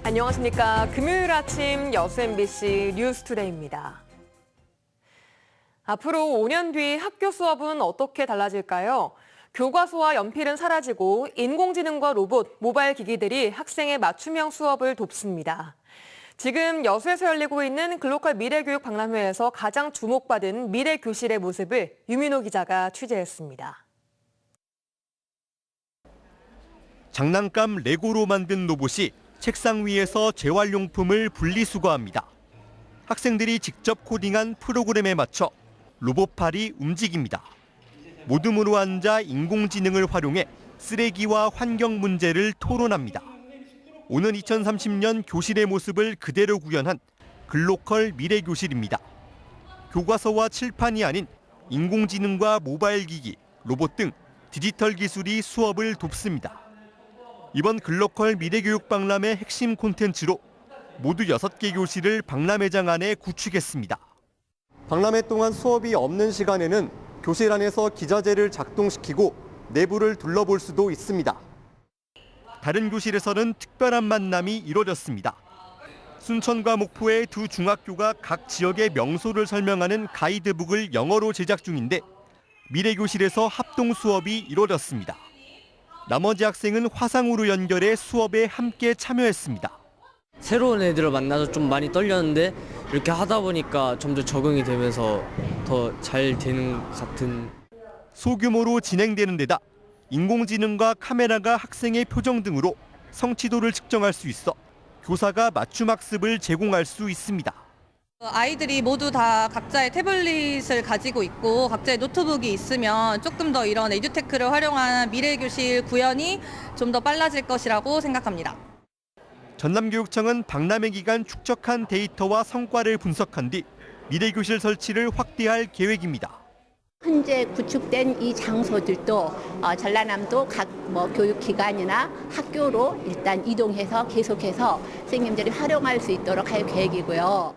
안녕하십니까. 금요일 아침 여수 MBC 뉴스투데이입니다. 앞으로 5년 뒤 학교 수업은 어떻게 달라질까요? 교과서와 연필은 사라지고 인공지능과 로봇, 모바일 기기들이 학생의 맞춤형 수업을 돕습니다. 지금 여수에서 열리고 있는 글로컬 미래교육 박람회에서 가장 주목받은 미래교실의 모습을 유민호 기자가 취재했습니다. 장난감 레고로 만든 로봇이 책상 위에서 재활용품을 분리수거합니다. 학생들이 직접 코딩한 프로그램에 맞춰 로봇팔이 움직입니다. 모둠으로 앉아 인공지능을 활용해 쓰레기와 환경 문제를 토론합니다. 오는 2030년 교실의 모습을 그대로 구현한 글로컬 미래교실입니다. 교과서와 칠판이 아닌 인공지능과 모바일 기기, 로봇 등 디지털 기술이 수업을 돕습니다. 이번 글로컬 미래교육 박람회 핵심 콘텐츠로 모두 6개 교실을 박람회장 안에 구축했습니다. 박람회 동안 수업이 없는 시간에는 교실 안에서 기자재를 작동시키고 내부를 둘러볼 수도 있습니다. 다른 교실에서는 특별한 만남이 이뤄졌습니다. 순천과 목포의 두 중학교가 각 지역의 명소를 설명하는 가이드북을 영어로 제작 중인데 미래교실에서 합동 수업이 이뤄졌습니다. 나머지 학생은 화상으로 연결해 수업에 함께 참여했습니다. 새로운 애들을 만나서 좀 많이 떨렸는데 이렇게 하다 보니까 좀 더 적응이 되면서 더 잘 되는 것 같은. 소규모로 진행되는 데다 인공지능과 카메라가 학생의 표정 등으로 성취도를 측정할 수 있어 교사가 맞춤 학습을 제공할 수 있습니다. 아이들이 모두 다 각자의 태블릿을 가지고 있고 각자의 노트북이 있으면 조금 더 이런 에듀테크를 활용한 미래교실 구현이 좀 더 빨라질 것이라고 생각합니다. 전남교육청은 박람회 기간 축적한 데이터와 성과를 분석한 뒤 미래교실 설치를 확대할 계획입니다. 현재 구축된 이 장소들도 전라남도 각 교육기관이나 학교로 일단 이동해서 계속해서 선생님들이 활용할 수 있도록 할 계획이고요.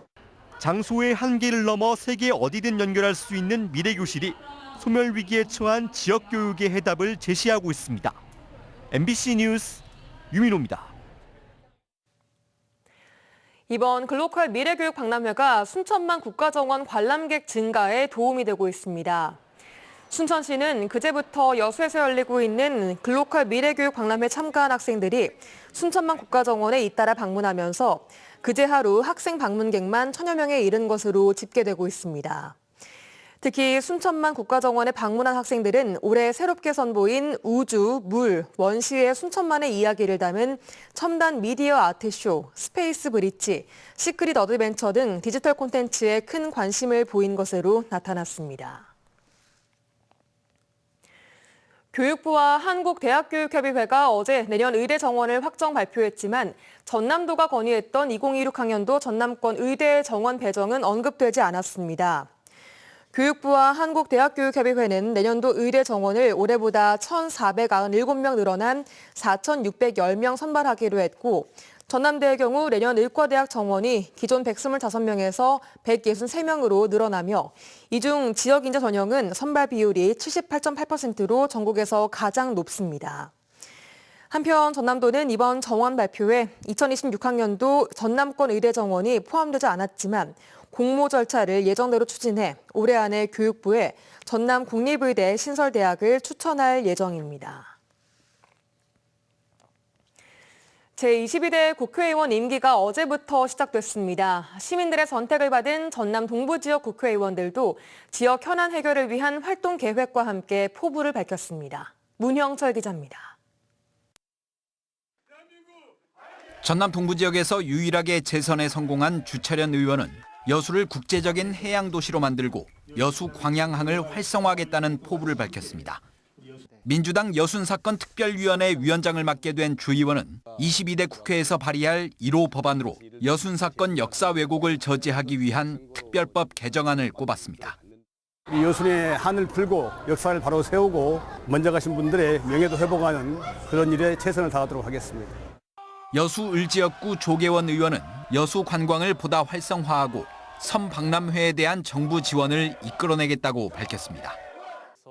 장소의 한계를 넘어 세계 어디든 연결할 수 있는 미래교실이 소멸 위기에 처한 지역 교육의 해답을 제시하고 있습니다. MBC 뉴스 유민호입니다. 이번 글로컬 미래교육 박람회가 순천만 국가정원 관람객 증가에 도움이 되고 있습니다. 순천시는 그제부터 여수에서 열리고 있는 글로컬 미래교육 박람회 참가한 학생들이 순천만 국가정원에 잇따라 방문하면서 그제 하루 학생 방문객만 1000여 명에 이른 것으로 집계되고 있습니다. 특히 순천만 국가정원에 방문한 학생들은 올해 새롭게 선보인 우주, 물, 원시의 순천만의 이야기를 담은 첨단 미디어 아트쇼, 스페이스 브릿지, 시크릿 어드벤처 등 디지털 콘텐츠에 큰 관심을 보인 것으로 나타났습니다. 교육부와 한국대학교육협의회가 어제 내년 의대 정원을 확정 발표했지만 전남도가 건의했던 2026학년도 전남권 의대 정원 배정은 언급되지 않았습니다. 교육부와 한국대학교육협의회는 내년도 의대 정원을 올해보다 1,497명 늘어난 4,610명 선발하기로 했고 전남대의 경우 내년 의과대학 정원이 기존 125명에서 163명으로 늘어나며 이 중 지역인재 전형은 선발 비율이 78.8%로 전국에서 가장 높습니다. 한편 전남도는 이번 정원 발표에 2026학년도 전남권 의대 정원이 포함되지 않았지만 공모 절차를 예정대로 추진해 올해 안에 교육부에 전남 국립의대 신설대학을 추천할 예정입니다. 제22대 국회의원 임기가 어제부터 시작됐습니다. 시민들의 선택을 받은 전남 동부 지역 국회의원들도 지역 현안 해결을 위한 활동 계획과 함께 포부를 밝혔습니다. 문형철 기자입니다. 전남 동부 지역에서 유일하게 재선에 성공한 주철현 의원은 여수를 국제적인 해양 도시로 만들고 여수 광양항을 활성화하겠다는 포부를 밝혔습니다. 민주당 여순사건 특별위원회 위원장을 맡게 된 주 의원은 22대 국회에서 발의할 1호 법안으로 여순사건 역사 왜곡을 저지하기 위한 특별법 개정안을 꼽았습니다. 여순의 한을 풀고 역사를 바로 세우고 먼저 가신 분들의 명예도 회복하는 그런 일에 최선을 다하도록 하겠습니다. 여수 을지역구 조계원 의원은 여수 관광을 보다 활성화하고 섬 박람회에 대한 정부 지원을 이끌어내겠다고 밝혔습니다.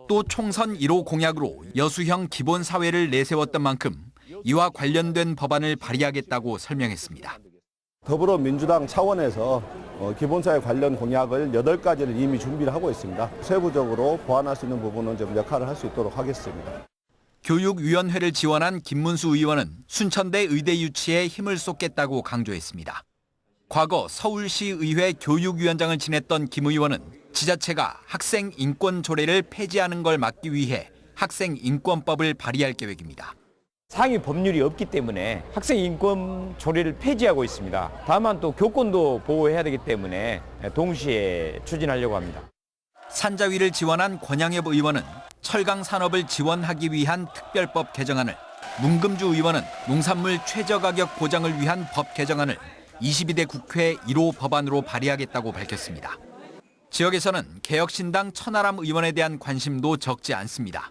또 총선 1호 공약으로 여수형 기본사회를 내세웠던 만큼 이와 관련된 법안을 발의하겠다고 설명했습니다. 더불어민주당 차원에서 기본사회 관련 공약을 8가지를 이미 준비를 하고 있습니다. 세부적으로 보완할 수 있는 부분은 좀 역할을 할 수 있도록 하겠습니다. 교육위원회를 지원한 김문수 의원은 순천대 의대 유치에 힘을 쏟겠다고 강조했습니다. 과거 서울시의회 교육위원장을 지냈던 김 의원은 지자체가 학생 인권 조례를 폐지하는 걸 막기 위해 학생 인권법을 발의할 계획입니다. 상위 법률이 없기 때문에 학생 인권 조례를 폐지하고 있습니다. 다만 또 교권도 보호해야 되기 때문에 동시에 추진하려고 합니다. 산자위를 지원한 권양엽 의원은 철강 산업을 지원하기 위한 특별법 개정안을, 문금주 의원은 농산물 최저가격 보장을 위한 법 개정안을 22대 국회 1호 법안으로 발의하겠다고 밝혔습니다. 지역에서는 개혁신당 천하람 의원에 대한 관심도 적지 않습니다.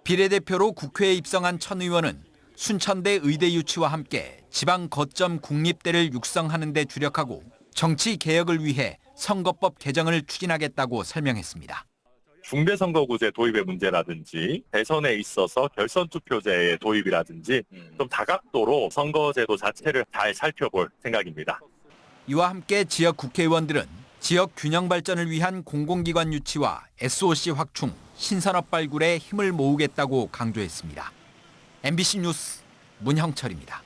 비례대표로 국회에 입성한 천 의원은 순천대 의대 유치와 함께 지방 거점 국립대를 육성하는 데 주력하고 정치 개혁을 위해 선거법 개정을 추진하겠다고 설명했습니다. 중대선거구제 도입의 문제라든지 대선에 있어서 결선투표제의 도입이라든지 좀 다각도로 선거제도 자체를 잘 살펴볼 생각입니다. 이와 함께 지역 국회의원들은 지역 균형 발전을 위한 공공기관 유치와 SOC 확충, 신산업 발굴에 힘을 모으겠다고 강조했습니다. MBC 뉴스 문형철입니다.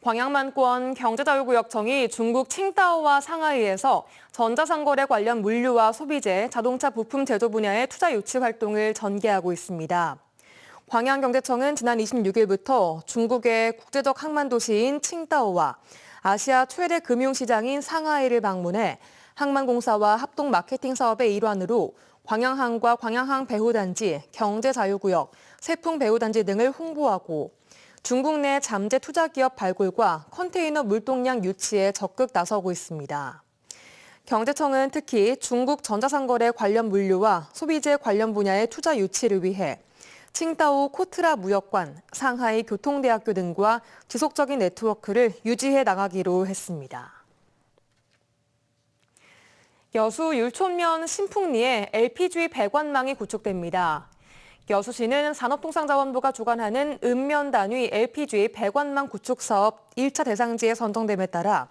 광양만권 경제자유구역청이 중국 칭다오와 상하이에서 전자상거래 관련 물류와 소비재, 자동차 부품 제조 분야의 투자 유치 활동을 전개하고 있습니다. 광양경제청은 지난 26일부터 중국의 국제적 항만도시인 칭다오와 아시아 최대 금융시장인 상하이를 방문해 항만공사와 합동 마케팅 사업의 일환으로 광양항과 광양항 배후단지, 경제자유구역, 세풍 배후단지 등을 홍보하고 중국 내 잠재 투자기업 발굴과 컨테이너 물동량 유치에 적극 나서고 있습니다. 경제청은 특히 중국 전자상거래 관련 물류와 소비재 관련 분야의 투자 유치를 위해 칭다오 코트라 무역관, 상하이 교통대학교 등과 지속적인 네트워크를 유지해 나가기로 했습니다. 여수 율촌면 신풍리에 LPG 배관망이 구축됩니다. 여수시는 산업통상자원부가 주관하는 읍면 단위 LPG 배관망 구축 사업 1차 대상지에 선정됨에 따라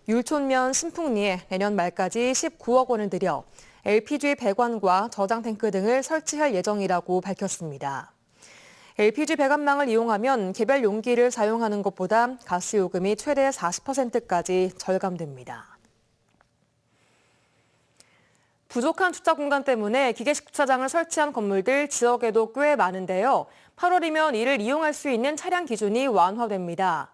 율촌면 신풍리에 내년 말까지 19억 원을 들여 LPG 배관과 저장 탱크 등을 설치할 예정이라고 밝혔습니다. LPG 배관망을 이용하면 개별 용기를 사용하는 것보다 가스 요금이 최대 40%까지 절감됩니다. 부족한 주차 공간 때문에 기계식 주차장을 설치한 건물들 지역에도 꽤 많은데요. 8월이면 이를 이용할 수 있는 차량 기준이 완화됩니다.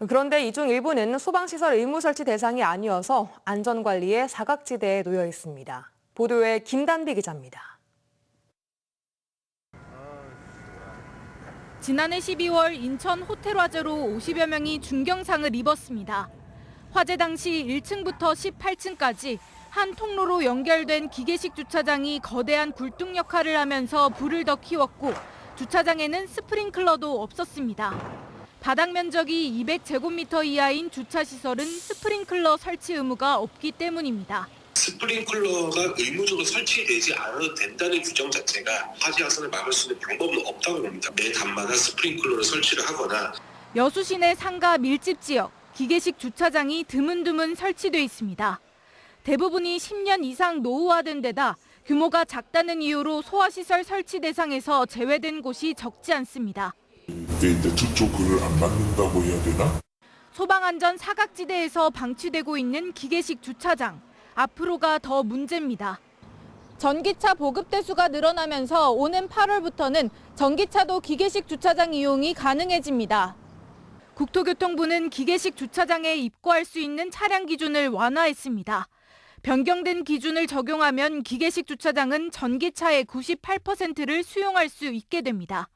그런데 이 중 일부는 소방시설 의무 설치 대상이 아니어서 안전관리에 사각지대에 놓여 있습니다. 보도에 김단비 기자입니다. 지난해 12월 인천 호텔 화재로 50여 명이 중경상을 입었습니다. 화재 당시 1층부터 18층까지 한 통로로 연결된 기계식 주차장이 거대한 굴뚝 역할을 하면서 불을 더 키웠고 주차장에는 스프링클러도 없었습니다. 바닥 면적이 200제곱미터 이하인 주차시설은 스프링클러 설치 의무가 없기 때문입니다. 스프링클러가 의무적으로 설치되지 않아도 된다는 규정 자체가 화재 확산을 막을 수 있는 방법은 없다고 봅니다. 매 단마다 스프링클러를 설치를 하거나. 여수 시내 상가 밀집 지역, 기계식 주차장이 드문드문 설치돼 있습니다. 대부분이 10년 이상 노후화된 데다 규모가 작다는 이유로 소화시설 설치 대상에서 제외된 곳이 적지 않습니다. 근데 저쪽 그걸 안 받는다고 해야 되나? 소방안전 사각지대에서 방치되고 있는 기계식 주차장. 앞으로가 더 문제입니다. 전기차 보급 대수가 늘어나면서 오는 8월부터는 전기차도 기계식 주차장 이용이 가능해집니다. 국토교통부는 기계식 주차장에 입고할 수 있는 차량 기준을 완화했습니다. 변경된 기준을 적용하면 기계식 주차장은 전기차의 98%를 수용할 수 있게 됩니다.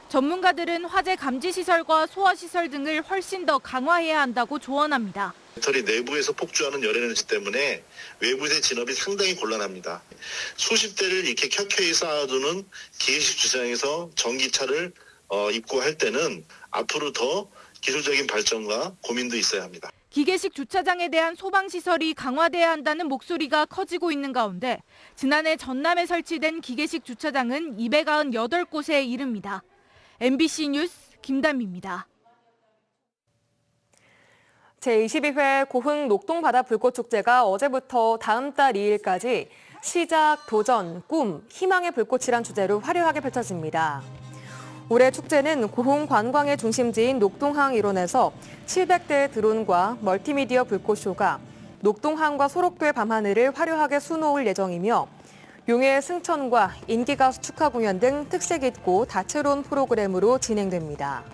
전문가들은 화재 감지 시설과 소화 시설 등을 훨씬 더 강화해야 한다고 조언합니다. 배터리 내부에서 폭주하는 열에너지 때문에 외부의 진업이 상당히 곤란합니다. 수십 대를 이렇게 켜켜이 쌓아두는 기계식 주차장에서 전기차를 입고할 때는 앞으로 더 기술적인 발전과 고민도 있어야 합니다. 기계식 주차장에 대한 소방시설이 강화돼야 한다는 목소리가 커지고 있는 가운데 지난해 전남에 설치된 기계식 주차장은 298곳에 이릅니다. MBC 뉴스 김담입니다. 제22회 고흥 녹동바다 불꽃축제가 어제부터 다음 달 2일까지 시작, 도전, 꿈, 희망의 불꽃이란 주제로 화려하게 펼쳐집니다. 올해 축제는 고흥 관광의 중심지인 녹동항 일원에서 700대의 드론과 멀티미디어 불꽃쇼가 녹동항과 소록도의 밤하늘을 화려하게 수놓을 예정이며 용해의 승천과 인기가수 축하 공연 등 특색 있고 다채로운 프로그램으로 진행됩니다.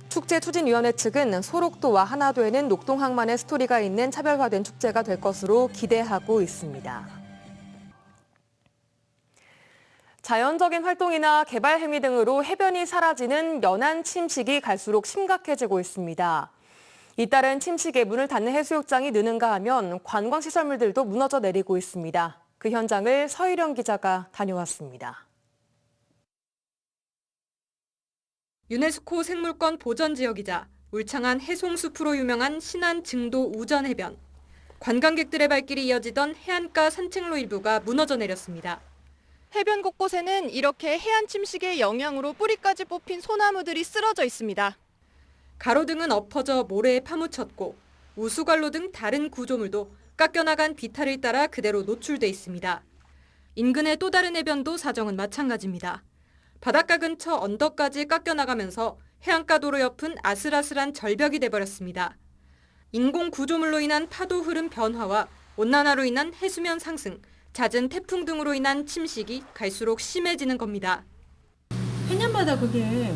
축제 추진위원회 측은 소록도와 하나도에는 녹동항만의 스토리가 있는 차별화된 축제가 될 것으로 기대하고 있습니다. 자연적인 활동이나 개발 행위 등으로 해변이 사라지는 연안 침식이 갈수록 심각해지고 있습니다. 잇따른 침식에 문을 닫는 해수욕장이 느는가 하면 관광시설물들도 무너져 내리고 있습니다. 그 현장을 서희령 기자가 다녀왔습니다. 유네스코 생물권 보전지역이자 울창한 해송숲으로 유명한 신안 증도 우전해변. 관광객들의 발길이 이어지던 해안가 산책로 일부가 무너져 내렸습니다. 해변 곳곳에는 이렇게 해안 침식의 영향으로 뿌리까지 뽑힌 소나무들이 쓰러져 있습니다. 가로등은 엎어져 모래에 파묻혔고 우수관로 등 다른 구조물도 깎여나간 비탈을 따라 그대로 노출돼 있습니다. 인근의 또 다른 해변도 사정은 마찬가지입니다. 바닷가 근처 언덕까지 깎여나가면서 해안가 도로 옆은 아슬아슬한 절벽이 돼버렸습니다. 인공 구조물로 인한 파도 흐름 변화와 온난화로 인한 해수면 상승, 잦은 태풍 등으로 인한 침식이 갈수록 심해지는 겁니다. 해년마다 그게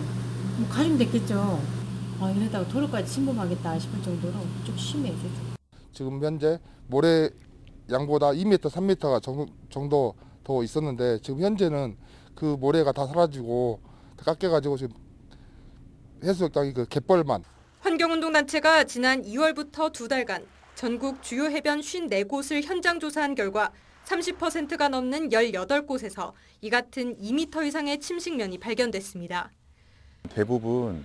가중이 됐겠죠. 이러다가 도로까지 침범하겠다 싶을 정도로 좀 심해요. 지금 현재 모래 양보다 2m, 3m가 정도 더 있었는데 지금 현재는 그 모래가 다 사라지고 다 깎여가지고 지금 해수욕장이 그 갯벌만. 환경운동단체가 지난 2월부터 2달간 전국 주요 해변 54곳을 현장 조사한 결과 30%가 넘는 18곳에서 이 같은 2m 이상의 침식면이 발견됐습니다. 대부분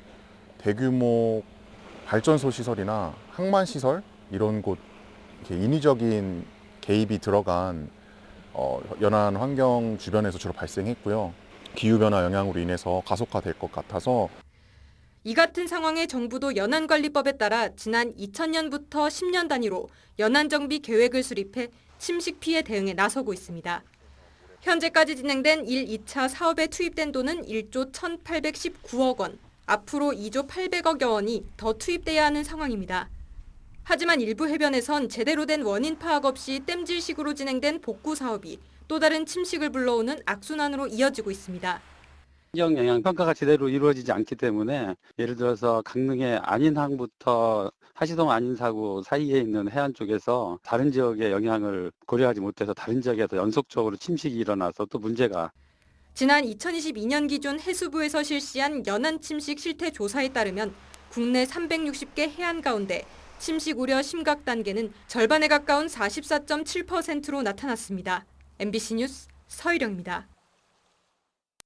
대규모 발전소 시설이나 항만 시설 이런 곳 이렇게 인위적인 개입이 들어간 연안 환경 주변에서 주로 발생했고요. 기후변화 영향으로 인해서 가속화될 것 같아서 이 같은 상황에 정부도 연안관리법에 따라 지난 2000년부터 10년 단위로 연안정비 계획을 수립해 침식 피해 대응에 나서고 있습니다. 현재까지 진행된 1, 2차 사업에 투입된 돈은 1조 1,819억 원, 앞으로 2조 800억여 원이 더 투입돼야 하는 상황입니다. 하지만 일부 해변에선 제대로 된 원인 파악 없이 땜질식으로 진행된 복구 사업이 또 다른 침식을 불러오는 악순환으로 이어지고 있습니다. 환경 영향 평가가 제대로 이루어지지 않기 때문에 예를 들어서 강릉의 안인항부터 하시동 안인사구 사이에 있는 해안 쪽에서 다른 지역의 영향을 고려하지 못해서 다른 지역에서 연속적으로 침식이 일어나서 또 문제가. 지난 2022년 기준 해수부에서 실시한 연안 침식 실태 조사에 따르면 국내 360개 해안 가운데 침식 우려 심각 단계는 절반에 가까운 44.7%로 나타났습니다. MBC 뉴스 서희령입니다.